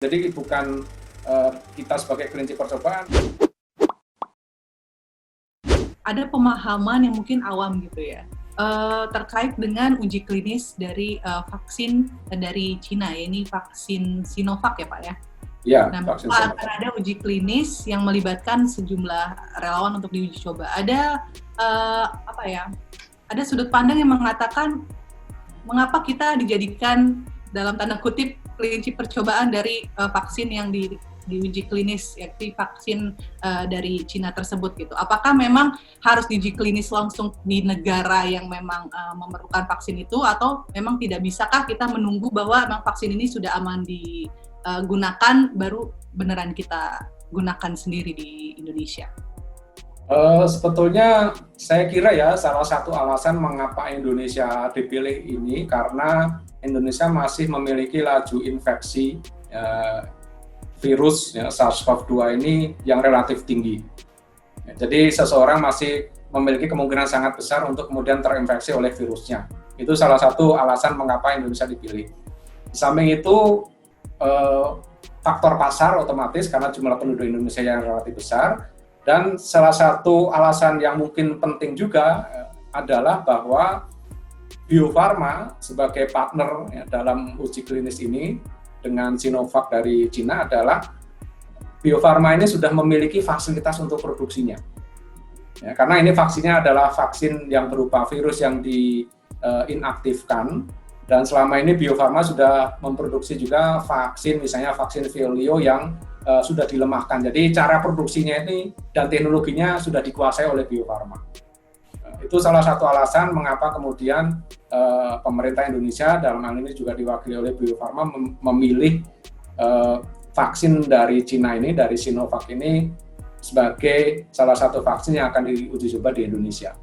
Jadi bukan kita sebagai kelinci percobaan. Ada pemahaman yang mungkin awam gitu ya, terkait dengan uji klinis dari vaksin dari Cina, ya ini vaksin Sinovac ya Pak ya? Ya, Nah, vaksin Pak, Sinovac. akan ada uji klinis yang melibatkan sejumlah relawan untuk diuji coba. Ada ada sudut pandang yang mengatakan mengapa kita dijadikan dalam tanda kutip kelinci percobaan dari vaksin yang diuji klinis, yakni vaksin dari Cina tersebut gitu. Apakah memang harus diuji klinis langsung di negara yang memang memerlukan vaksin itu, atau memang tidak bisakah kita menunggu bahwa memang vaksin ini sudah aman digunakan baru beneran kita gunakan sendiri di Indonesia? Sebetulnya saya kira ya salah satu alasan mengapa Indonesia dipilih ini karena Indonesia masih memiliki laju infeksi virus ya, SARS-CoV-2 ini yang relatif tinggi. Ya, jadi seseorang masih memiliki kemungkinan sangat besar untuk kemudian terinfeksi oleh virusnya. Itu salah satu alasan mengapa Indonesia dipilih. Di samping itu faktor pasar otomatis karena jumlah penduduk Indonesia yang relatif besar. Dan salah satu alasan yang mungkin penting juga adalah bahwa Bio Farma sebagai partner ya, dalam uji klinis ini dengan Sinovac dari Cina adalah Bio Farma ini sudah memiliki fasilitas untuk produksinya. Ya, karena ini vaksinnya adalah vaksin yang berupa virus yang diinaktifkan, dan selama ini Bio Farma sudah memproduksi juga vaksin, misalnya vaksin Violio yang sudah dilemahkan. Jadi cara produksinya ini dan teknologinya sudah dikuasai oleh Bio Farma. Itu salah satu alasan mengapa kemudian pemerintah Indonesia dalam hal ini juga diwakili oleh Bio Farma memilih vaksin dari Cina ini, dari Sinovac ini sebagai salah satu vaksin yang akan diuji coba di Indonesia.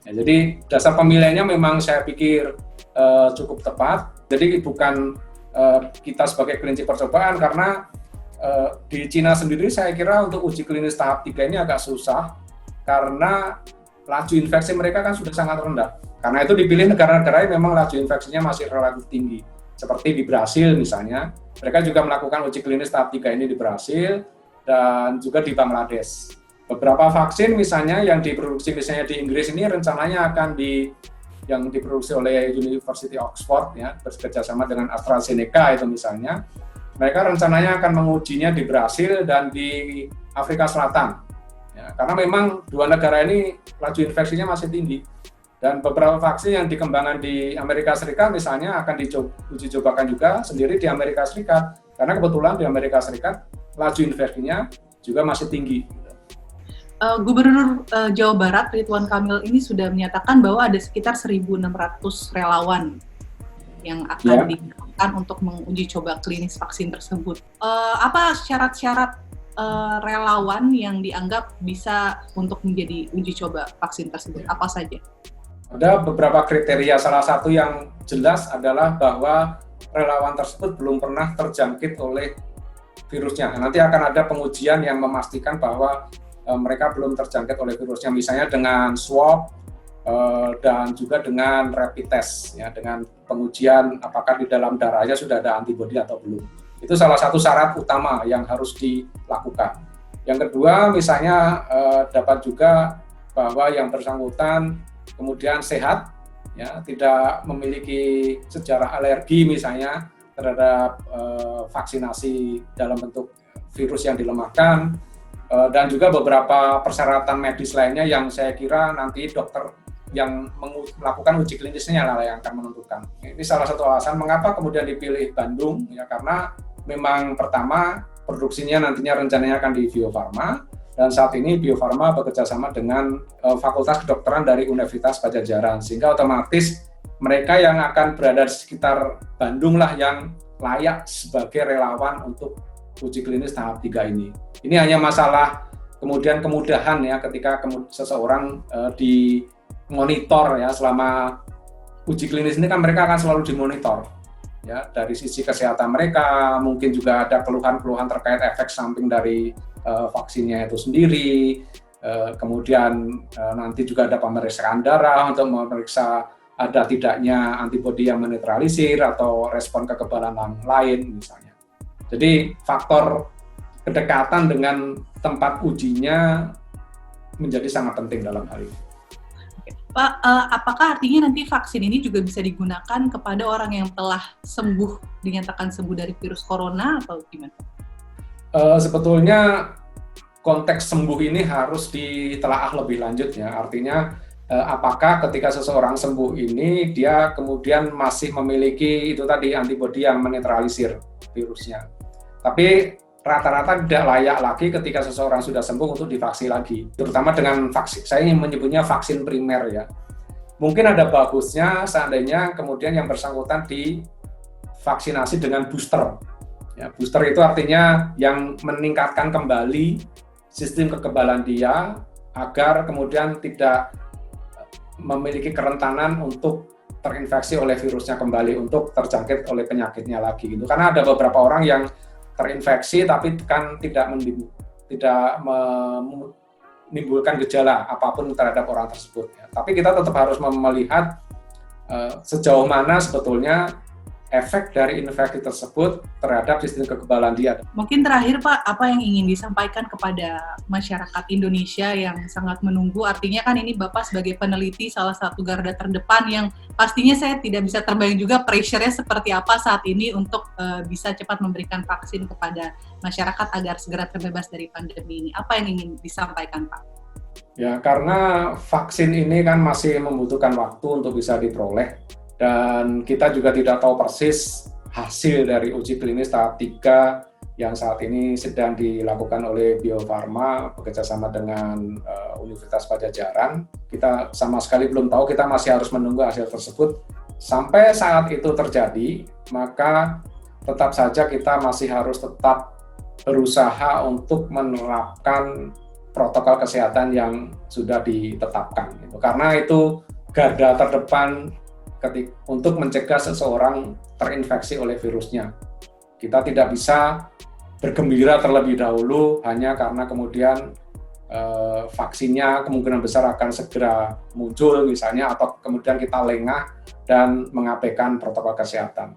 Ya, jadi dasar pemilihannya memang saya pikir cukup tepat. Jadi bukan kita sebagai kelinci percobaan karena di Cina sendiri saya kira untuk uji klinis tahap 3 ini agak susah karena laju infeksi mereka kan sudah sangat rendah. Karena itu dipilih negara-negara yang memang laju infeksinya masih relatif tinggi. Seperti di Brasil misalnya, mereka juga melakukan uji klinis tahap 3 ini di Brasil dan juga di Bangladesh. Beberapa vaksin misalnya yang diproduksi misalnya di Inggris ini rencananya akan yang diproduksi oleh University Oxford ya, bekerjasama dengan AstraZeneca itu misalnya. Mereka rencananya akan mengujinya di Brasil dan di Afrika Selatan. Ya, karena memang dua negara ini laju infeksinya masih tinggi. Dan beberapa vaksin yang dikembangkan di Amerika Serikat misalnya akan diuji cobakan juga sendiri di Amerika Serikat. Karena kebetulan di Amerika Serikat laju infeksinya juga masih tinggi. Gubernur Jawa Barat Ridwan Kamil ini sudah menyatakan bahwa ada sekitar 1.600 relawan yang akan digunakan untuk menguji coba klinis vaksin tersebut. Apa syarat-syarat relawan yang dianggap bisa untuk menjadi uji coba vaksin tersebut? Apa saja? Ada beberapa kriteria, salah satu yang jelas adalah bahwa relawan tersebut belum pernah terjangkit oleh virusnya. Nanti akan ada pengujian yang memastikan bahwa mereka belum terjangkit oleh virusnya, misalnya dengan swab dan juga dengan rapid test, ya, dengan pengujian apakah di dalam darahnya sudah ada antibodi atau belum. Itu salah satu syarat utama yang harus dilakukan. Yang kedua, misalnya dapat juga bahwa yang bersangkutan kemudian sehat, ya, tidak memiliki sejarah alergi misalnya terhadap vaksinasi dalam bentuk virus yang dilemahkan, dan juga beberapa persyaratan medis lainnya yang saya kira nanti dokter yang melakukan uji klinisnya lah yang akan menentukan. Ini salah satu alasan mengapa kemudian dipilih Bandung, ya, karena memang pertama produksinya nantinya rencananya akan di Bio Farma, dan saat ini Bio Farma bekerjasama dengan Fakultas Kedokteran dari Universitas Padjadjaran, sehingga otomatis mereka yang akan berada di sekitar Bandung lah yang layak sebagai relawan untuk uji klinis tahap 3 ini. Ini hanya masalah kemudian kemudahan ya ketika seseorang dimonitor ya selama uji klinis ini kan mereka akan selalu dimonitor ya dari sisi kesehatan mereka, mungkin juga ada keluhan-keluhan terkait efek samping dari vaksinnya itu sendiri, kemudian nanti juga ada pemeriksaan darah untuk memeriksa ada tidaknya antibodi yang menetralisir atau respon kekebalan lain misalnya. Jadi faktor kedekatan dengan tempat ujinya menjadi sangat penting dalam hal ini. Pak, apakah artinya nanti vaksin ini juga bisa digunakan kepada orang yang telah dinyatakan sembuh dari virus corona atau gimana? Sebetulnya konteks sembuh ini harus ditelaah lebih lanjut ya. Artinya apakah ketika seseorang sembuh ini dia kemudian masih memiliki itu tadi antibodi yang menetralisir virusnya. Tapi rata-rata tidak layak lagi ketika seseorang sudah sembuh untuk divaksin lagi, terutama dengan vaksin, saya ingin menyebutnya vaksin primer ya. Mungkin ada bagusnya seandainya kemudian yang bersangkutan divaksinasi dengan booster. Ya, booster itu artinya yang meningkatkan kembali sistem kekebalan dia agar kemudian tidak memiliki kerentanan untuk terinfeksi oleh virusnya kembali, untuk terjangkit oleh penyakitnya lagi gitu. Karena ada beberapa orang yang terinfeksi tapi kan tidak menimbulkan gejala apapun terhadap orang tersebut. Ya. Tapi kita tetap harus melihat sejauh mana sebetulnya efek dari infeksi tersebut terhadap sistem kekebalan dia. Mungkin terakhir Pak, apa yang ingin disampaikan kepada masyarakat Indonesia yang sangat menunggu? Artinya kan ini Bapak sebagai peneliti salah satu garda terdepan yang pastinya saya tidak bisa terbayang juga pressure-nya seperti apa saat ini untuk bisa cepat memberikan vaksin kepada masyarakat agar segera terbebas dari pandemi ini. Apa yang ingin disampaikan Pak? Ya, karena vaksin ini kan masih membutuhkan waktu untuk bisa diperoleh. Dan kita juga tidak tahu persis hasil dari uji klinis tahap 3 yang saat ini sedang dilakukan oleh Bio Farma bekerjasama dengan Universitas Padjadjaran. Kita sama sekali belum tahu, kita masih harus menunggu hasil tersebut. Sampai saat itu terjadi, maka tetap saja kita masih harus tetap berusaha untuk menerapkan protokol kesehatan yang sudah ditetapkan. Karena itu garda terdepan untuk mencegah seseorang terinfeksi oleh virusnya. Kita tidak bisa bergembira terlebih dahulu hanya karena kemudian vaksinnya kemungkinan besar akan segera muncul misalnya, atau kemudian kita lengah dan mengabaikan protokol kesehatan.